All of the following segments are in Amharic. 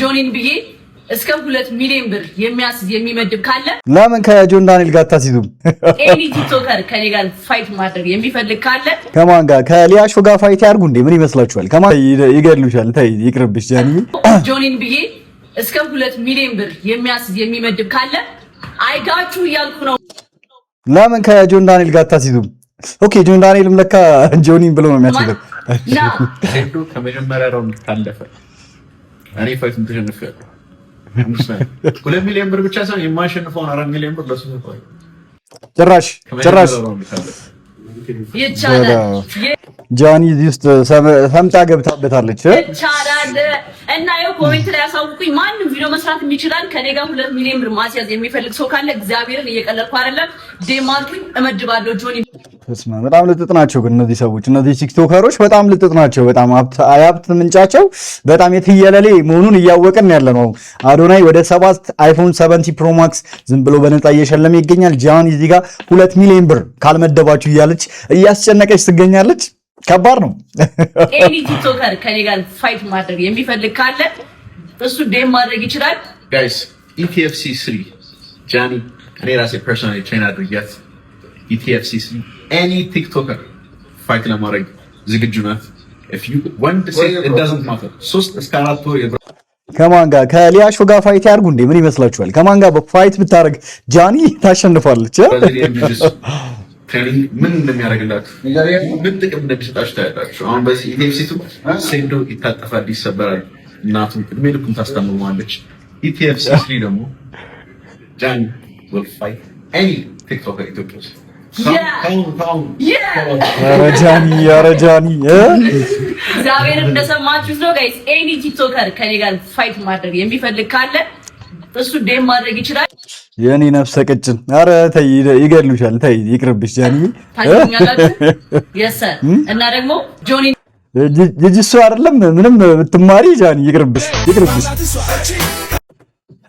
ጆኒን ብዬ እስከ 2 ሚሊዮን ብር የሚያስዝ የሚመድብ ካለ ለምን ከጆን ዳንኤል ጋር ታሲዙም? ኤኒ ቲክቶከር ከኔ ጋር ፋይት ማድረግ የሚፈልግ ካለ ከማን ጋር? ከሊያሾ ጋር ፋይት ያርጉ እንዴ? ምን ይመስላችኋል? ከማን ይገድሉሻል? ታይ ይቅርብሽ ጃኒ። ጆኒን ብዬ እስከ 2 ሚሊዮን ብር የሚያስዝ የሚመድብ ካለ አይጋችሁ እያልኩ ነው። ለምን ከጆን ዳንኤል ጋር ታሲዙም? ኦኬ ጆን ዳንኤልም ለካ ጆኒን ብሎ ነው የሚያስይዘው። ሴዶ ከመጀመሪያ ራውንድ ታለፈ። እኔ ፋይት ተሸንፌያለሁ። 2 ሚሊዮን ብር ብቻ ሳይሆን የማሸንፈውን 4 ሚሊዮን ብር ለሱ ነው። ጭራሽ ይቻላል። ጃኒ እዚህ ውስጥ ሰምጣ ገብታበታለች። ይቻላል እና ይኸው ኮሜንት ላይ ያሳውቁኝ። ማንም ቪዲዮ መስራት የሚችላል ከኔ ጋር 2 ሚሊዮን ብር ማስያዝ የሚፈልግ ሰው ካለ እግዚአብሔርን እየቀለድኩ አይደለም። ዴማርኩኝ እመድባለሁ። ጆኒ በጣም ልጥጥ ናቸው ግን እነዚህ ሰዎች፣ እነዚህ ቲክቶከሮች በጣም ልጥጥ ናቸው። በጣም ሀብት ምንጫቸው በጣም የትየለሌ መሆኑን እያወቅን ያለ ነው። አዶናይ ወደ 7 አይፎን 70 ፕሮ ማክስ ዝም ብሎ በነፃ እየሸለመ ይገኛል። ጃኒ እዚህ ጋር 2 ሚሊዮን ብር ካልመደባችሁ እያለች እያስጨነቀች ትገኛለች። ከባድ ነው። ኤኒ ቲክቶከር ከኔ ጋር ፋይት ማድረግ የሚፈልግ ካለ እሱ ዴም ማድረግ ይችላል። ጋይስ ኢቲኤፍሲ 3 ጃኒ እኔ ራሴ ፐርሰናሊ ትሬን አድርጊያት። ኢቲኤፍሲ 3 ኤኒ ቲክቶከር ፋይት ለማድረግ ዝግጁ ናት። if you want to say it doesn't matter 3 እስከ 4 ወር ከማን ጋር? ከሊያሾ ጋር ፋይት ያርጉ እንዴ? ምን ይመስላችኋል? ከማን ጋር በፋይት ብታረግ ጃኒ ታሸንፋለች? ትሬኒንግ ምን እንደሚያደርግላችሁ ምን ጥቅም እንደሚሰጣችሁ ታያላችሁ። አሁን በዚህ ኢቲኤፍሲ 2 ሴንዶ ይታጠፋል፣ ይሰበራል፣ እናቱ እድሜ ልኩን ታስታምማለች። ኢቲኤፍሲ 3 ደግሞ ጃኒ will fight any ቲክቶከር ኢትዮጵያ ውስጥ ጃኒ እግዚአብሔር እንደሰማችሁት ነው ጋይስ። ኤኒ ቲክቶከር ከኔ ጋር ፋይት ማድረግ የሚፈልግ ካለ እሱ ዴም ማድረግ ይችላል። የኔ ነፍሰ ቅጭን፣ ኧረ ተይ ይገድሉሻል። ተይ ይቅርብሽ ጃኒ። የሰ እና ደግሞ ጆኒ ጅጅሱ አይደለም ምንም ብትማሪ ጃኒ ይቅርብሽ።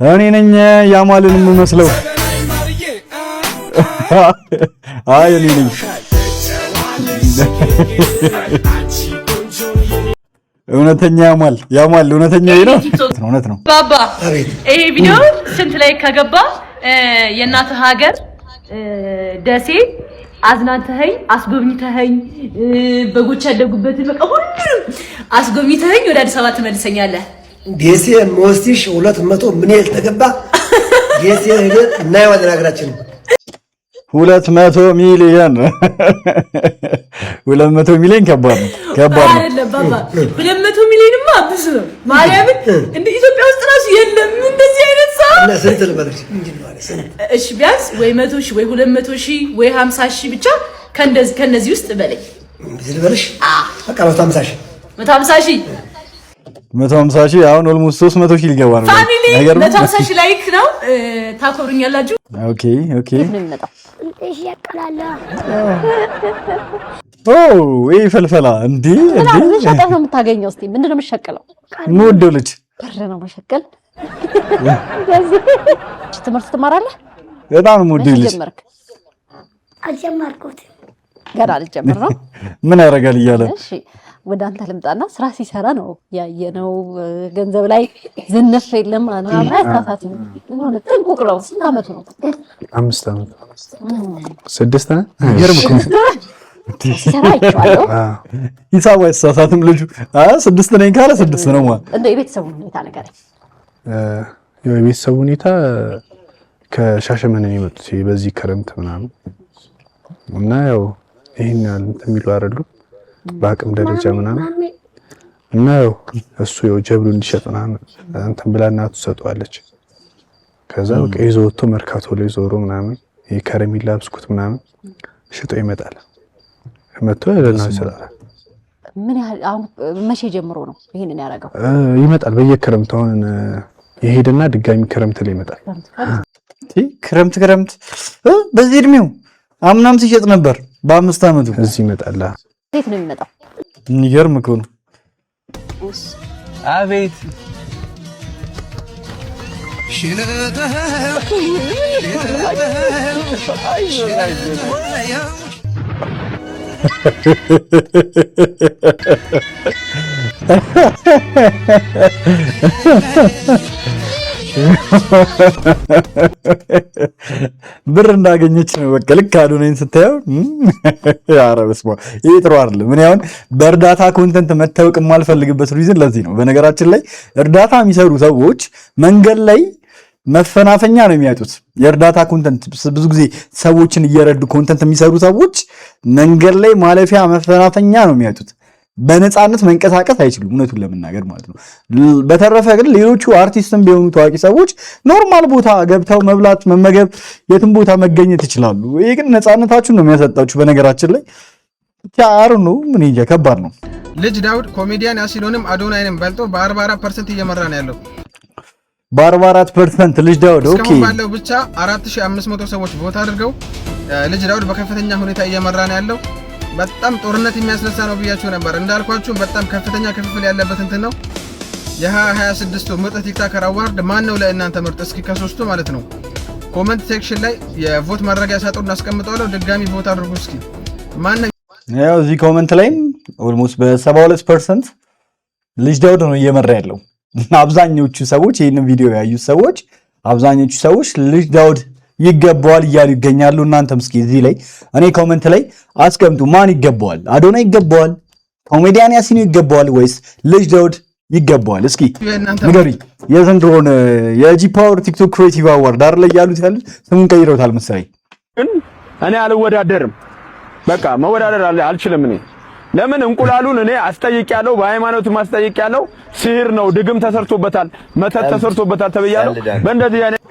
እኔ ነኝ ያማልን የምመስለው። አይ እኔ ነኝ። እውነተኛ ያማል እውነተኛ ነው። እውነት ነው ባባ። ይሄ ቪዲዮ ስንት ላይ ከገባ የእናትህ ሀገር ደሴ አዝናንተኸኝ አስጎብኝተኸኝ በጎች ያደጉበትን በቃ ሁሉንም አስጎብኝተኸኝ ወደ አዲስ አበባ ትመልሰኛለህ። ደሴ ሞስቲሽ 200 ምን ያህል ተገባ? ደሴ ሄደን እናየዋለን ሀገራችን 200 ሚሊዮን 200 ሚሊዮን ከባድ ነው። አይደለም ባባ 200 ሚሊዮንማ ብዙ ነው። ማርያምን እንደ ኢትዮጵያ ውስጥ ራሱ የለም እንደዚህ አይነት ሰው። እና ስንት ልበልሽ እንዴ ማለት ስንት? እሺ ቢያንስ ወይ 100 ሺህ ወይ 200 ሺህ ወይ 50 ሺህ ብቻ ከነዚህ ውስጥ በለኝ። እንደዚህ ልበልሽ በቃ 150 ሺህ 150 ሺህ አሁን ኦልሞስት 300 ሺህ ሊገባ ነው። ፋሚሊ 150 ሺህ ላይክ ነው ታኮሩኛላችሁ። ኦኬ እሺ ያቀላላ ወይ ፈልፈላ እንዴ ሸቀል ነው የምታገኘው። እስቲ ምንድነው የምትሸቀለው? የምወደው ልጅ ብር ነው መሸቀል። ትምህርት ትማራለህ? በጣም የምወደው ልጅ አልጀመርኩትም። ገና ልጀምር ነው። ምን ያደርጋል እያለ እሺ ወደ አንተ ልምጣና ስራ ሲሰራ ነው ያየነው። ገንዘብ ላይ ዝንፍ የለም አናማ ታታት ነው። ጥንቁቅ ነው። ስንት ዓመቱ ነው? 5 ዓመት 6 ዓመት ይርምኩ ሲሰራ አይቻለሁ። ሂሳብ አይሳሳትም ልጁ። 6 ነኝ ካለ 6 ነው ማለት። እንደ የቤተሰቡን ሁኔታ ነገር የቤተሰቡ ሁኔታ ከሻሸመኔ ነው የመጡት በዚህ ክረምት ምናምን እና ያው ይሄን ያህል እንትን የሚሉ አይደሉ በአቅም ደረጃ ምናምን እና ያው እሱ ያው ጀብሉ እንዲሸጥ ምናምን እንትን ብላ እናቱ ሰጠዋለች። ከዛ በቃ ይዞ ወጥቶ መርካቶ ላይ ዞሮ ምናምን የከረሚላ ብስኩት ምናምን ሽጦ ይመጣል። መጥቶ ለና ይሰራል። ምን ያህል አሁን መቼ ጀምሮ ነው ይሄንን ያደረገው? ይመጣል በየክረምት አሁን ይሄድና ድጋሚ ክረምት ላይ ይመጣል። ክረምት በዚህ እድሜው አምናም ሲሸጥ ነበር። በ5 ዓመቱ እዚህ ይመጣል። እንዴት ነው የሚመጣው? የሚገርም እኮ ነው። አቤት ብር እንዳገኘች ነው በቃ ልክ አዶናይን ስታየው ኧረ በስመ አብ ይሄ ጥሩ አይደለም። ምን ያውን በእርዳታ ኮንተንት መታወቅ የማልፈልግበት ሪዝን ለዚህ ነው። በነገራችን ላይ እርዳታ የሚሰሩ ሰዎች መንገድ ላይ መፈናፈኛ ነው የሚያጡት። የእርዳታ ኮንተንት ብዙ ጊዜ ሰዎችን እየረዱ ኮንተንት የሚሰሩ ሰዎች መንገድ ላይ ማለፊያ መፈናፈኛ ነው የሚያጡት። በነፃነት መንቀሳቀስ አይችሉም፣ እውነቱን ለመናገር ማለት ነው። በተረፈ ግን ሌሎቹ አርቲስትም ቢሆኑ ታዋቂ ሰዎች ኖርማል ቦታ ገብተው መብላት፣ መመገብ፣ የትም ቦታ መገኘት ይችላሉ። ይሄ ግን ነፃነታችሁን ነው የሚያሰጣችሁ። በነገራችን ላይ ቻሩ ነው ምን እንጃ ከባድ ነው። ልጅ ዳውድ ኮሜዲያን ያሲሎንም አዶናይንም በልጦ በ44% እየመራ ነው ያለው። በ44% ልጅ ዳውድ ኦኬ። እስካሁን ባለው ብቻ 4500 ሰዎች ቮት አድርገው ልጅ ዳውድ በከፍተኛ ሁኔታ እየመራ ነው ያለው። በጣም ጦርነት የሚያስነሳ ነው ብያችሁ ነበር። እንዳልኳችሁ በጣም ከፍተኛ ክፍፍል ያለበት እንትን ነው። የ2026 ምርጥ ቲክቶከር አዋርድ ማን ነው ለእናንተ ምርጥ? እስኪ ከሶስቱ ማለት ነው ኮሜንት ሴክሽን ላይ የቮት ማድረጊያ ሳጥኑን አስቀምጠዋለሁ። ድጋሚ ቮት አድርጉ እስኪ ማን ነው። ያው እዚህ ኮሜንት ላይም ኦልሞስት በ72% ልጅ ዳውድ ነው እየመራ ያለው። አብዛኞቹ ሰዎች ይህንን ቪዲዮ ያዩት ሰዎች አብዛኞቹ ሰዎች ልጅ ዳውድ ይገባዋል እያሉ ይገኛሉ። እናንተም እስኪ እዚህ ላይ እኔ ኮሜንት ላይ አስቀምጡ። ማን ይገባዋል? አዶናይ ይገባዋል? ኮሜዲያን ያሲን ይገባዋል? ወይስ ልጅ ዳውድ ይገባዋል? እስኪ ንገሪ። የዘንድሮን የጂ ፓወር ቲክቶክ ክሬቲቭ አዋርድ አይደል ያሉት ስሙን ቀይረውታል መሰለኝ። እኔ አልወዳደርም። በቃ መወዳደር አልችልም። እኔ ለምን እንቁላሉን እኔ አስጠይቄያለሁ፣ በሃይማኖት ማስጠይቄያለሁ። ሲህር ነው፣ ድግም ተሰርቶበታል፣ መተት ተሰርቶበታል ተብያለሁ። በእንደዚህ አይነት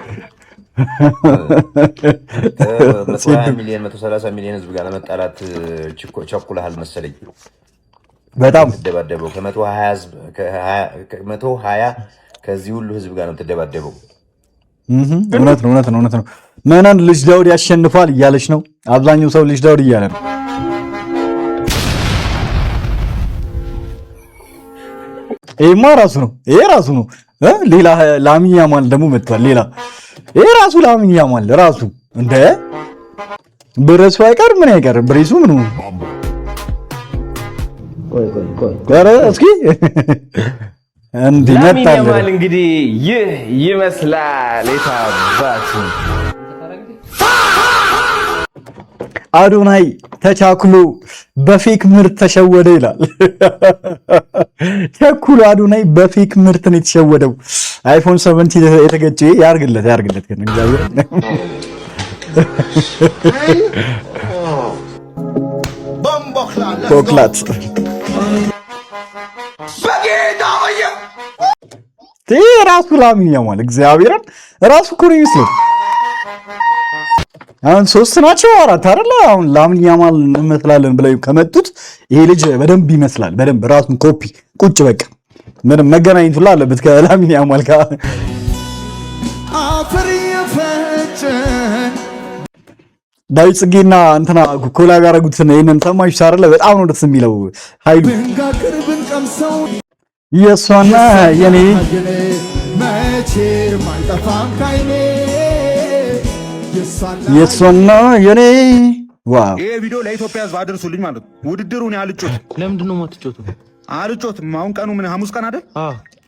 120 ሚሊዮን 130 ሚሊዮን ህዝብ ጋር ለመጣላት ቸኩለሃል መሰለኝ። በጣም ተደባደበው ከ120 ከዚህ ሁሉ ህዝብ ጋር ነው ተደባደበው። እውነት ነው። መናን ልጅ ዳውድ ያሸንፋል እያለች ነው። አብዛኛው ሰው ልጅ ዳውድ እያለ ነው። ይሄማ ራሱ ነው። ሌላ ላሚን ያማል ደግሞ መጥቷል። ሌላ ይሄ ራሱ ላሚን ያማል ራሱ እንደ ብሬሱ አይቀር ምን አይቀር ብሬሱ ምኑ ቆይ እስኪ እንዴ መጣለ ያማል እንግዲህ ይህ ይመስላል የታባቱ አዶናይ ተቻኩሎ በፌክ ምርት ተሸወደ ይላል። ቸኩሎ አዶናይ በፌክ ምርት ነው የተሸወደው። አይፎን 7 የተገጨ ያርግለት ግን እግዚአብሔር ቦክላት ራሱ ላሚን ያማል እግዚአብሔርን ራሱ እኮ ነው የሚመስለው። አሁን 3 ናቸው 4 አይደለ? አሁን ላሚን ያማል እንመስላለን ብለው ከመጡት ይሄ ልጅ በደንብ ይመስላል። በደንብ ራሱን ኮፒ ቁጭ በቃ ምንም መገናኘት ሁላ አለበት ከላሚን ያማል ጋር። ዳዊት ጽጌና እንትና ኮላብ ያደረጉትን ይሄንን ሰማችሁ አይደለ? በጣም ነው ደስ የሚለው ኃይሉ የሷና የኔ የሷና የኔ ዋው! ይሄ ቪዲዮ ለኢትዮጵያ ሕዝብ አድርሱልኝ ማለት ነው። ውድድሩን አልጮት። ለምንድን ነው የማትጮቱ? አልጮትም። አሁን ቀኑ ምን ሐሙስ ቀን አይደል?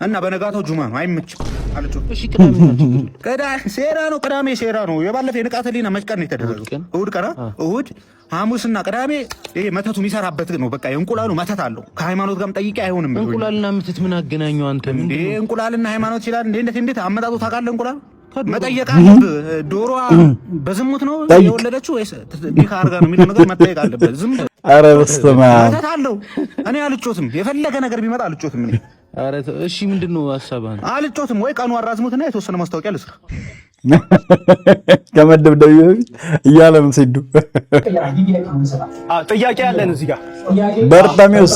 እና በነጋታው ጁማ ነው። አይመችም። አልጮት። እሺ ቅዳሜ ሴራ ነው። ቅዳሜ ሴራ ነው። የባለፈው የንቃተ ህሊና መች ቀን ነው የተደረገው? እሑድ ቀን። እሑድ ሐሙስና ቅዳሜ ይሄ መተቱ የሚሰራበት ነው። በቃ የእንቁላሉ መተት አለው። ከሃይማኖት ጋርም ጠይቄ አይሆንም። እንቁላልና መተት ምን አገናኘው? አንተ ምን ይሄ እንቁላልና ሃይማኖት ይችላል እንዴ? እንዴት አመጣጡ ታውቃለህ? እንቁላል መጠየቅ አለብህ። ዶሮዋ በዝሙት ነው የወለደችው ወይስ ዲካ አድርጋ ነው የሚለው ነገር መጠየቅ አለበት። ዝም ኧረ በስመ አብ መተት አለው። እኔ አልጮትም። የፈለገ ነገር ቢመጣ አልጮትም። እኔ ኧረ እሺ ምንድነው ሐሳብህ? አልጮትም። ወይ ቀኑ አራዝሙትና የተወሰነ ማስታወቂያ ልስራ ከመደብደብ በፊት እያለ ነው ሲዱ። ጥያቄ ያለን እዚህ ጋር በርጣሚውስ።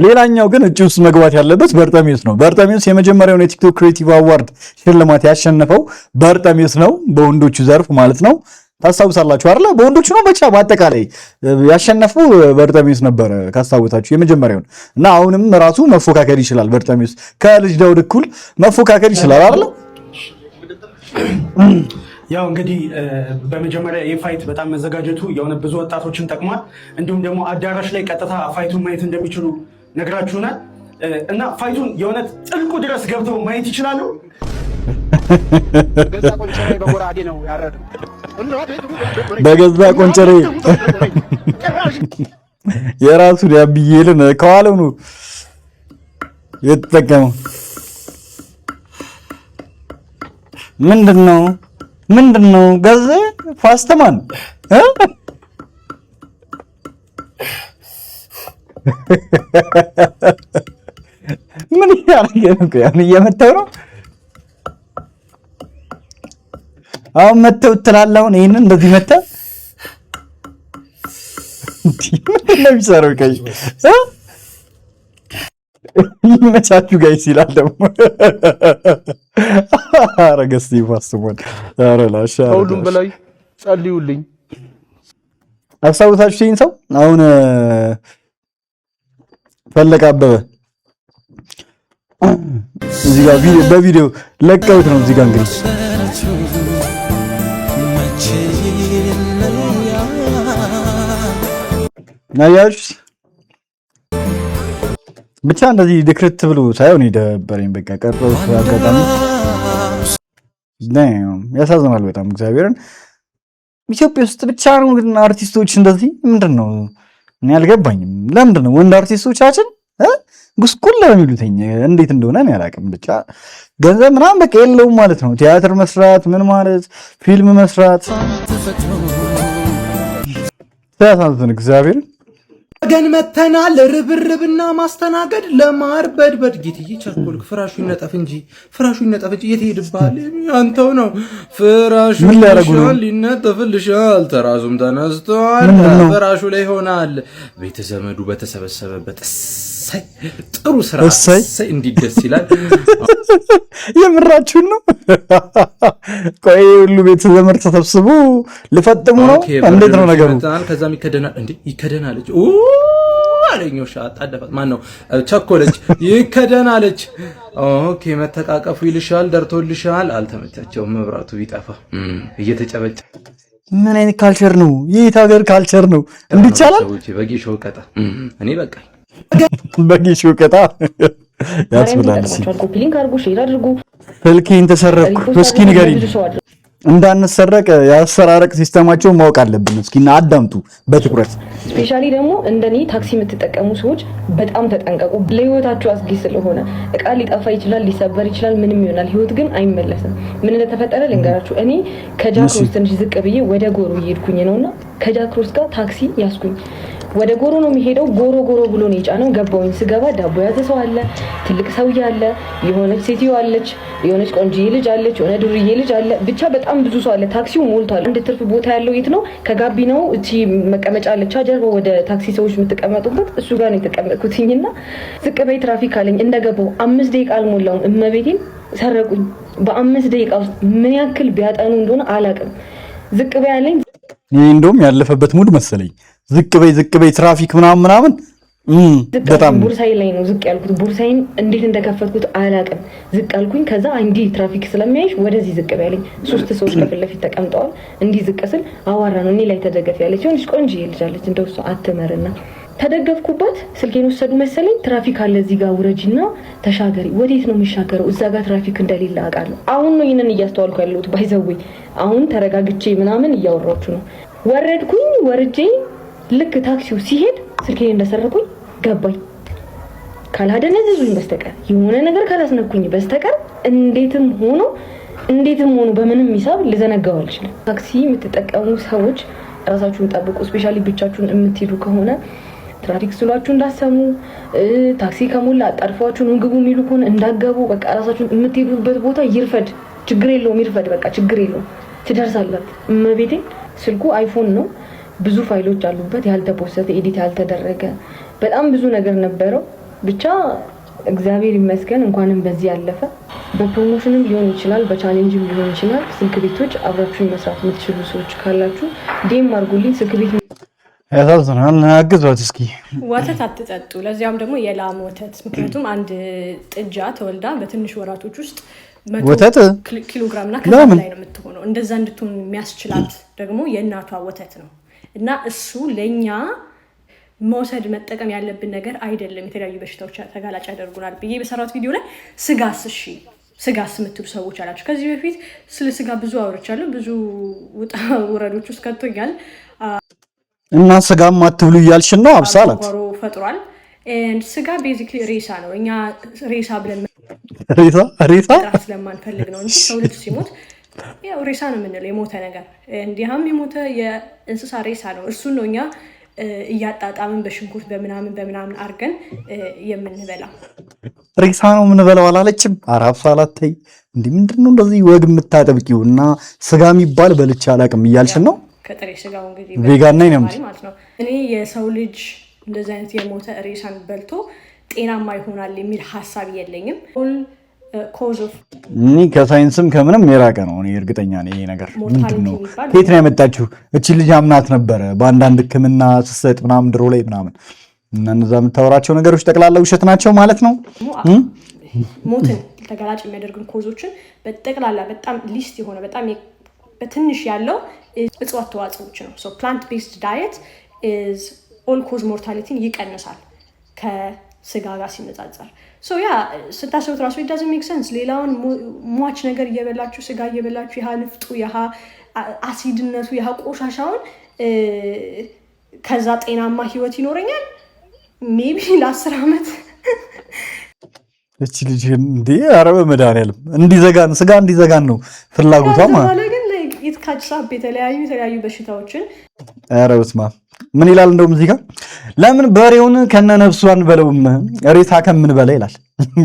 ሌላኛው ግን እጩ ውስጥ መግባት ያለበት በርጣሚውስ ነው። በርጣሚውስ የመጀመሪያውን የቲክቶክ ክሬቲቭ አዋርድ ሽልማት ያሸነፈው በርጣሚውስ ነው፣ በወንዶቹ ዘርፍ ማለት ነው። ታስታውሳላችሁ አይደለ? በወንዶቹ ነው ብቻ በአጠቃላይ ያሸነፈው በርጣሚውስ ነበረ ካስታወሳችሁ የመጀመሪያውን። እና አሁንም ራሱ መፎካከር ይችላል። በርጣሚውስ ከልጅ ዳውድ እኩል መፎካከር ይችላል አይደለ? ያው እንግዲህ በመጀመሪያ የፋይት በጣም መዘጋጀቱ የሆነ ብዙ ወጣቶችን ጠቅሟል። እንዲሁም ደግሞ አዳራሽ ላይ ቀጥታ ፋይቱን ማየት እንደሚችሉ ነግራችሁናል እና ፋይቱን የሆነ ጥልቁ ድረስ ገብተው ማየት ይችላሉ። በገዛ ቆንጨሬ በጎራዴ ነው ያረደው። በገዛ ቆንጨሬ የራሱ ያብዬልን ከኋላው ነው የተጠቀመው። ምንድነው ገዘ ፋስተማን ምን ያደርገ ነው? ያን እየመተው ነው። አሁን መተው ትላለህ። አሁን ይሄንን እንደዚህ መተህ ምንድን ነው የሚሰራው? ቀይ ይመቻችሁ ጋይስ ይላል ደግሞ። ኧረ ገስቲ ፋስተማን ኧረ ላሻ ሁሉም በላይ ጸልዩልኝ። አስታውሳችሁ ይሄን ሰው አሁን ፈለቀ አበበ እዚህ ጋር በቪዲዮ ለቀውት ነው። እዚህ ጋር እንግዲህ ናያሽ ብቻ እንደዚህ ድክርት ብሎ ሳይሆን ይደበረኝ። በቃ ቀርጾ አጋጣሚ ያሳዝናል በጣም እግዚአብሔርን። ኢትዮጵያ ውስጥ ብቻ ነው ግን አርቲስቶች እንደዚህ ምንድነው? እኔ አልገባኝም። ለምንድነው ወንድ አርቲስቶቻችን ጉስቁል ለሚሉትኝ እንዴት እንደሆነ እኔ አላውቅም። ብቻ ገንዘብ ምናምን በቃ የለውም ማለት ነው። ቲያትር መስራት ምን ማለት ፊልም መስራት ያሳዝን እግዚአብሔር። ገን መተናል ርብርብና ማስተናገድ ለማር በድበድ ጌትዬ ቸኮልክ። ፍራሹ ይነጠፍ እንጂ የት ሄድብሃል? አንተው ነው ፍራሹ ይነጠፍልሻል። ተራዙም ተነስቷል ፍራሹ ላይ ይሆናል። ቤተ ዘመዱ በተሰበሰበበት ጥሩ ስራ እንዲደስ ይላል። የምራችሁን ነው? ቆይ ሁሉ ቤተ ዘመድ ተሰብስቦ ልፈጥሙ ነው? እንዴት ነው ነገሩ? ከዛም ይከደናለች አለኞሽ አጣደፋት። ማን ነው ቸኮለች? ይከደናለች። ኦኬ መተቃቀፉ ይልሻል፣ ደርቶልሻል። አልተመቻቸውም መብራቱ ቢጠፋ እየተጨበጨ ምን አይነት ካልቸር ነው? የት ሀገር ካልቸር ነው? እንዲቻላል በጌሾ ቀጣ እኔ በቃ በጌሾ ቀጣ ያስብላል። ስልኬን ተሰረቅኩ። እስኪ ንገሪኝ። እንዳንሰረቅ የአሰራረቅ ሲስተማቸውን ማወቅ አለብን። እስኪ አዳምጡ በትኩረት። ስፔሻሊ ደግሞ እንደኔ ታክሲ የምትጠቀሙ ሰዎች በጣም ተጠንቀቁ። ለህይወታችሁ አስጊ ስለሆነ እቃ ሊጠፋ ይችላል፣ ሊሰበር ይችላል፣ ምንም ይሆናል። ህይወት ግን አይመለስም። ምን እንደተፈጠረ ልንገራችሁ። እኔ ከጃክሮስ ትንሽ ዝቅ ብዬ ወደ ጎሮ እየሄድኩኝ ነውና ከጃክሮስ ጋር ታክሲ ያስኩኝ። ወደ ጎሮ ነው የሚሄደው። ጎሮ ብሎ ነው የጫነው። ገባውኝ። ስገባ ዳቦ ያዘ ሰው አለ፣ ትልቅ ሰውዬ አለ፣ የሆነች ሴትዮ አለች፣ የሆነች ቆንጆዬ ልጅ አለች፣ የሆነ ዱርዬ ልጅ አለ። ብቻ በጣም ብዙ ሰው አለ። ታክሲው ሞልቷል። አንድ ትርፍ ቦታ ያለው የት ነው? ከጋቢናው እቺ መቀመጫ አለች ጀርባ ወደ ታክሲ ሰዎች የምትቀመጡበት እሱ ጋር ነው የተቀመጥኩትኝና ዝቅ በይ ትራፊክ አለኝ። እንደገባው 5 ደቂቃ አልሞላውም እመቤቴን ሰረቁኝ። በ5 ደቂቃ ውስጥ ምን ያክል ቢያጠኑ እንደሆነ አላውቅም። ዝቅ በይ አለኝ። ይሄ እንደውም ያለፈበት ሙድ መሰለኝ። ዝቅ በይ ትራፊክ ምናምን በጣም ቦርሳዬ ላይ ነው ዝቅ ያልኩት። ቦርሳዬን እንዴት እንደከፈትኩት አላውቅም። ዝቅ አልኩኝ። ከዛ እንዲ ትራፊክ ስለሚያይሽ ወደዚህ ዝቅ በይ አለኝ። 3 ሰዎች ከፊት ለፊት ተቀምጠዋል። እንዲ ዝቅ ስል አዋራ ነው እኔ ላይ ተደገፍ ያለች ሆነች ቆንጆዬ ልጅ አለች። እንደው እሷ አትመርና ተደገፍኩባት። ስልኬን ወሰዱ መሰለኝ። ትራፊክ አለ እዚህ ጋር ውረጂና ተሻገሪ። ወዴት ነው የሚሻገረው? እዛ ጋር ትራፊክ እንደሌለ አውቃለሁ። አሁን ነው ይሄንን እያስተዋልኩ ያለሁት። ባይዘዌ አሁን ተረጋግቼ ምናምን እያወራችሁ ነው። ወረድኩኝ። ወርጄ ልክ ታክሲው ሲሄድ ስልኬን እንደሰረቁኝ ገባኝ። ካላደነዘዙኝ በስተቀር የሆነ ነገር ካላስነኩኝ በስተቀር እንዴትም ሆኖ በምንም ሂሳብ ልዘነጋው አልችልም። ታክሲ የምትጠቀሙ ሰዎች ራሳችሁን ጠብቁ። ስፔሻሊ ብቻችሁን የምትሄዱ ከሆነ ትራፊክ ስሏችሁ እንዳሰሙ፣ ታክሲ ከሞላ አጣርፏችሁ ነው ግቡ የሚሉ ከሆነ እንዳገቡ። በቃ ራሳችሁን የምትሄዱበት ቦታ ይርፈድ፣ ችግር የለውም ይርፈድ፣ በቃ ችግር የለውም ትደርሳላችሁ። እመቤቴ ስልኩ አይፎን ነው። ብዙ ፋይሎች አሉበት፣ ያልተፖሰተ ኤዲት ያልተደረገ በጣም ብዙ ነገር ነበረው። ብቻ እግዚአብሔር ይመስገን እንኳንም በዚህ ያለፈ። በፕሮሞሽንም ሊሆን ይችላል፣ በቻሌንጅም ሊሆን ይችላል። ስልክ ቤቶች አብራችሁን መስራት የምትችሉ ሰዎች ካላችሁ ዴም አድርጉልኝ። ስልክ ቤት ያሳዝናል። አግዟት እስኪ። ወተት አትጠጡ፣ ለዚያም ደግሞ የላም ወተት። ምክንያቱም አንድ ጥጃ ተወልዳ በትንሽ ወራቶች ውስጥ ወተት ኪሎ ግራምና ከዛ ላይ ነው የምትሆነው። እንደዛ እንድትሆን የሚያስችላት ደግሞ የእናቷ ወተት ነው እና እሱ ለኛ መውሰድ መጠቀም ያለብን ነገር አይደለም። የተለያዩ በሽታዎች ተጋላጭ ያደርጉናል ብዬ በሰራሁት ቪዲዮ ላይ ስጋስ የምትሉ ሰዎች አላችሁ። ከዚህ በፊት ስለ ስጋ ብዙ አውርቻለሁ። ብዙ ውጣ ውረዶች ውስጥ ከቶኛል እና ስጋም አትብሉ እያልሽን ነው አብሳላት ፈጥሯል። ስጋ ቤዚክሊ ሬሳ ነው። እኛ ሬሳ ብለን ሬሳ ስለማንፈልግ ነው እንጂ ሰው ልጅ ሲሞት ያው ሬሳ ነው የምንለው፣ የሞተ ነገር። እንዲያም የሞተ የእንስሳ ሬሳ ነው። እሱን ነው እኛ እያጣጣምን በሽንኩርት በምናምን አድርገን የምንበላው። ሬሳ ነው የምንበላው አላለችም። አራብ ሳላተይ እንዲህ ምንድነው እንደዚህ ወግ የምታጠብቂው? እና ስጋ የሚባል በልቼ አላውቅም እያልሽን ነው። ከጥሬ ስጋው እንግዲህ ቬጋን ነኝ ማለት ነው። እኔ የሰው ልጅ እንደዚህ አይነት የሞተ ሬሳን በልቶ ጤናማ ይሆናል የሚል ሐሳብ የለኝም። እኔ ከሳይንስም ከምንም የራቀ ነው። እኔ እርግጠኛ ነኝ ይሄ ነገር ምንድነው? ከየት ነው ያመጣችሁ? እቺ ልጅ አምናት ነበረ በአንዳንድ ሕክምና ስትሰጥ ምናምን ድሮ ላይ ምናምን እና እነዛ የምታወራቸው ነገሮች ጠቅላላ ውሸት ናቸው ማለት ነው። ሞትን ተጋላጭ የሚያደርጉን ኮዞችን በጠቅላላ በጣም ሊስት የሆነ በጣም በትንሽ ያለው እጽዋት ተዋጽኦች ነው። ሶ ፕላንት ቤዝድ ዳየት ኢዝ ኦል ኮዝ ሞርታሊቲን ይቀንሳል ከስጋ ጋር ሲነጻጸር። ሶ ያ ስታስቡት ራሱ it doesn't make sense። ሌላውን ሟች ነገር እየበላችሁ ስጋ እየበላችሁ ያህ ንፍጡ ያህ አሲድነቱ ያህ ቆሻሻውን ከዛ ጤናማ ህይወት ይኖረኛል ሜቢ ለ10 ዓመት እቺ ልጅ እንዴ አረበ መድኃኒዓለም እንዲዘጋን ስጋ እንዲዘጋን ነው ፍላጎቷ ማለት ነው። ይትካጭሳብ የተለያዩ በሽታዎችን ኧረ በስመ አብ ምን ይላል እንደውም እዚህ ጋር ለምን በሬውን ከነነፍሱ አንበለውም ሬሳ ከምን በላ ይላል።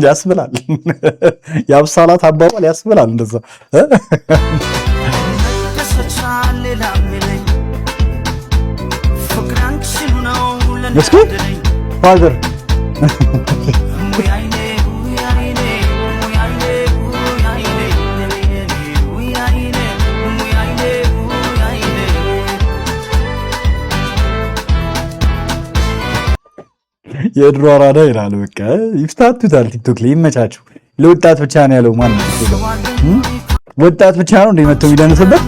ያስብላል ያብሳላት አባባል ያስብላል እንደዛ እስኪ ፋዘር የድሮ አራዳ ይላል። በቃ ይፍታቱታል። ቲክቶክ ላይ ይመቻችሁ። ለወጣት ብቻ ነው ያለው። ማን ነው ወጣት ብቻ ነው እንደመተው ይደንስበት።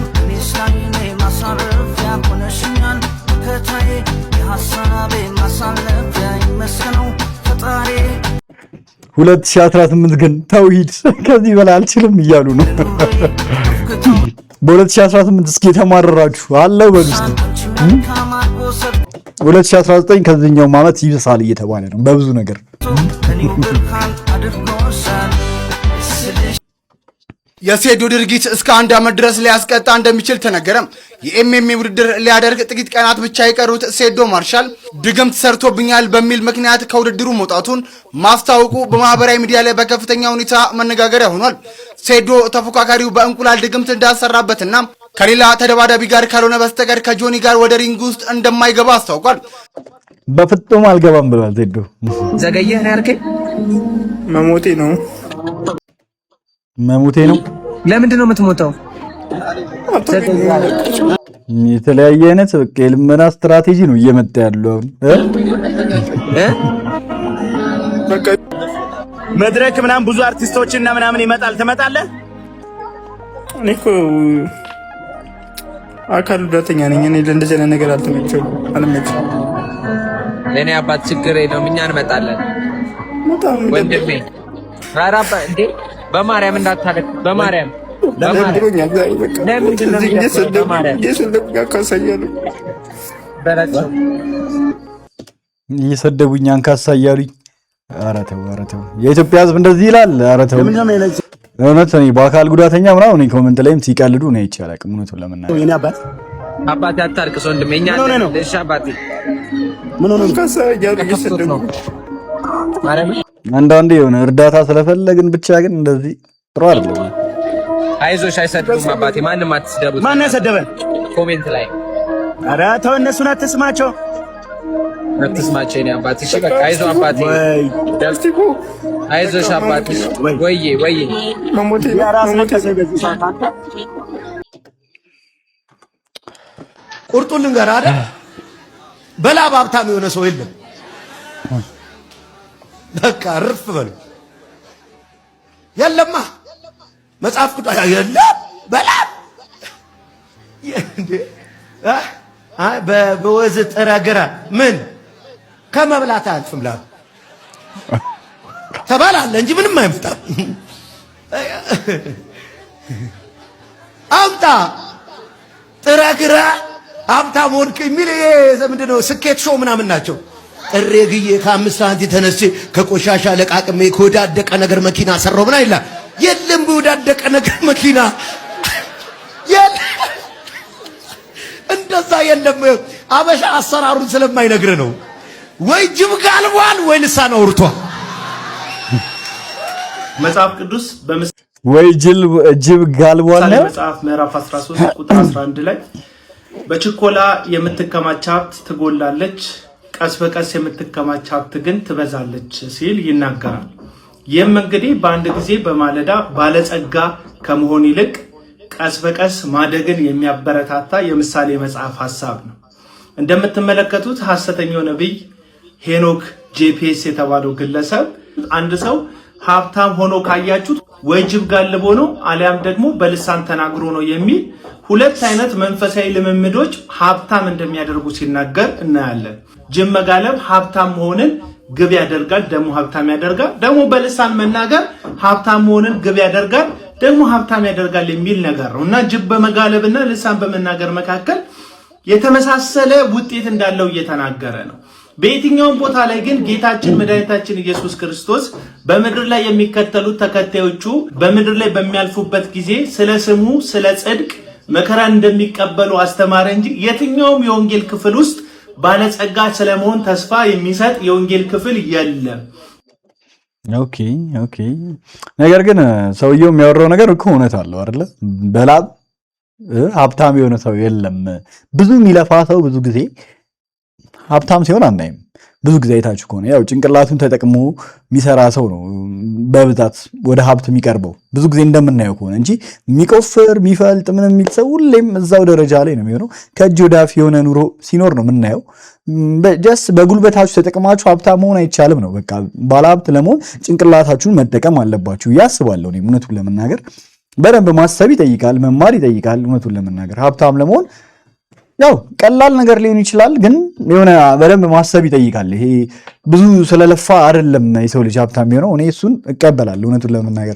2018 ግን ተውሂድ ከዚህ በላይ አልችልም እያሉ ነው። በ2018 እስኪ የተማረራችሁ አለው በግስት 2019 ከዚህኛው ዓመት ይብሳል እየተባለ ነው በብዙ ነገር። የሴዶ ድርጊት እስከ 1 ዓመት ድረስ ሊያስቀጣ እንደሚችል ተነገረ። የኤምኤምኤ ውድድር ሊያደርግ ጥቂት ቀናት ብቻ የቀሩት ሴዶ ማርሻል ድግምት ሰርቶብኛል በሚል ምክንያት ከውድድሩ መውጣቱን ማስታወቁ በማህበራዊ ሚዲያ ላይ በከፍተኛ ሁኔታ መነጋገሪያ ሆኗል። ሴዶ ተፎካካሪው በእንቁላል ድግምት እንዳሰራበትና ከሌላ ተደባዳቢ ጋር ካልሆነ በስተቀር ከጆኒ ጋር ወደ ሪንግ ውስጥ እንደማይገባ አስታውቋል። በፍጹም አልገባም ብሏል። ሴዶ ዘገየህ ነው ያልከኝ? መሞቴ ነው ለምንድን ነው የምትሞተው? የተለያየ አይነት በቃ የልመና ስትራቴጂ ነው እየመጣ ያለው። መድረክ ምናምን ብዙ አርቲስቶችና ምናምን ይመጣል። ትመጣለህ? እኔ እኮ አካል ጉዳተኛ ነኝ። እኔ ለእንደዚህ አይነት ነገር አልመቸኝም። እኔ አባት ችግር የለውም እኛ እንመጣለን ወንድሜ። ኧረ አባ እንዴ በማርያም እንዳታለቅ በማርያም እየሰደቡኝ አንካሳ እያሉኝ። ኧረ ተው የኢትዮጵያ ሕዝብ እንደዚህ ይላል። ኧረ ተው እውነት እኔ በአካል ጉዳተኛ ምናምን እኔ ኮመንት ላይም ሲቀልዱ ነው ይቻላል። እውነቱን ለመናገር የኔ አባት አታልቅስ ወንድሜ። እኛ እሺ አባቴ ምን ሆነ አንካሳ እያሉኝ እየሰደቡ አንዳንዴ የሆነ እርዳታ ስለፈለግን ብቻ ግን እንደዚህ ጥሩ አይደለም። አይዞሽ አይሰድቡም አባቴ። ማንም አትስደቡት። ማን ያሰደበን? ኮሜንት ላይ ኧረ ተው እነሱን አትስማቸው። የኔ አባቴ። እሺ በቃ አይዞ አባቴ። አይዞሽ አባቴ። ወይዬ መሞቴ ቁርጡን ልንገርህ አይደል? በላብ ሀብታም የሆነ ሰው የለም። በቃ ርፍ በሉ የለማ መጽሐፍ ቅዱስ የለም በላም በወዝ ጥረግረ ምን ከመብላት አልፍም ላ ተባላለህ እንጂ ምንም አይምጣም። አምጣ ጥረግረ ሀብታም ሆንክ የሚል ምንድን ነው ስኬት ሾው ምናምን ናቸው። ጥሬ ግዬ ከ5 ሳንቲም ተነስቼ ከቆሻሻ ለቃቅሜ ከወዳደቀ ነገር መኪና ሰራው ምና ይላል። የለም በወዳደቀ ነገር መኪና እንደዛ የለም። አበሻ አሰራሩን ስለማይነግር ነው። ወይ ጅብ ጋልቧል ወይ ልሳን አውርቷል። መጽሐፍ ቅዱስ ወይ ጅብ ጋልቧል ነው። መጽሐፍ ምዕራፍ 13 ቁጥር 11 ላይ በችኮላ የምትከማች ሀብት ትጎላለች፣ ቀስ በቀስ የምትከማች ሀብት ግን ትበዛለች ሲል ይናገራል። ይህም እንግዲህ በአንድ ጊዜ በማለዳ ባለጸጋ ከመሆን ይልቅ ቀስ በቀስ ማደግን የሚያበረታታ የምሳሌ መጽሐፍ ሐሳብ ነው። እንደምትመለከቱት ሐሰተኛው ነብይ ሄኖክ ጄፒኤስ የተባለው ግለሰብ አንድ ሰው ሀብታም ሆኖ ካያችሁት ወይ ጅብ ጋልቦ ነው አሊያም ደግሞ በልሳን ተናግሮ ነው የሚል ሁለት አይነት መንፈሳዊ ልምምዶች ሀብታም እንደሚያደርጉ ሲናገር እናያለን። ጅብ መጋለብ ሀብታም መሆንን ግብ ያደርጋል፣ ደግሞ ሀብታም ያደርጋል። ደግሞ በልሳን መናገር ሀብታም መሆንን ግብ ያደርጋል፣ ደግሞ ሀብታም ያደርጋል የሚል ነገር ነው እና ጅብ በመጋለብና ልሳን በመናገር መካከል የተመሳሰለ ውጤት እንዳለው እየተናገረ ነው። በየትኛውም ቦታ ላይ ግን ጌታችን መድኃኒታችን ኢየሱስ ክርስቶስ በምድር ላይ የሚከተሉት ተከታዮቹ በምድር ላይ በሚያልፉበት ጊዜ ስለ ስሙ ስለ ጽድቅ መከራን እንደሚቀበሉ አስተማረ እንጂ የትኛውም የወንጌል ክፍል ውስጥ ባለጸጋ ስለመሆን ተስፋ የሚሰጥ የወንጌል ክፍል የለም። ኦኬ ነገር ግን ሰውየው የሚያወራው ነገር እኮ እውነት አለው አይደለ? በላብ ሀብታም የሆነ ሰው የለም። ብዙ የሚለፋ ሰው ብዙ ጊዜ ሀብታም ሲሆን አናይም። ብዙ ጊዜ አይታችሁ ከሆነ ያው ጭንቅላቱን ተጠቅሞ የሚሰራ ሰው ነው በብዛት ወደ ሀብት የሚቀርበው ብዙ ጊዜ እንደምናየው ከሆነ እንጂ የሚቆፍር የሚፈልጥ ምን የሚል ሰው ሁሌም እዛው ደረጃ ላይ ነው የሚሆነው። ከእጅ ወደ አፍ የሆነ ኑሮ ሲኖር ነው የምናየው። ጀስት በጉልበታችሁ ተጠቅማችሁ ሀብታም መሆን አይቻልም ነው። በቃ ባለሀብት ለመሆን ጭንቅላታችሁን መጠቀም አለባችሁ ያስባለሁ። እኔ እውነቱን ለመናገር በደንብ ማሰብ ይጠይቃል፣ መማር ይጠይቃል። እውነቱን ለመናገር ሀብታም ለመሆን ያው ቀላል ነገር ሊሆን ይችላል፣ ግን የሆነ በደንብ ማሰብ ይጠይቃል። ይሄ ብዙ ስለለፋ አይደለም የሰው ልጅ ሀብታም የሚሆነው። እኔ እሱን እቀበላለሁ እውነቱን ለመናገር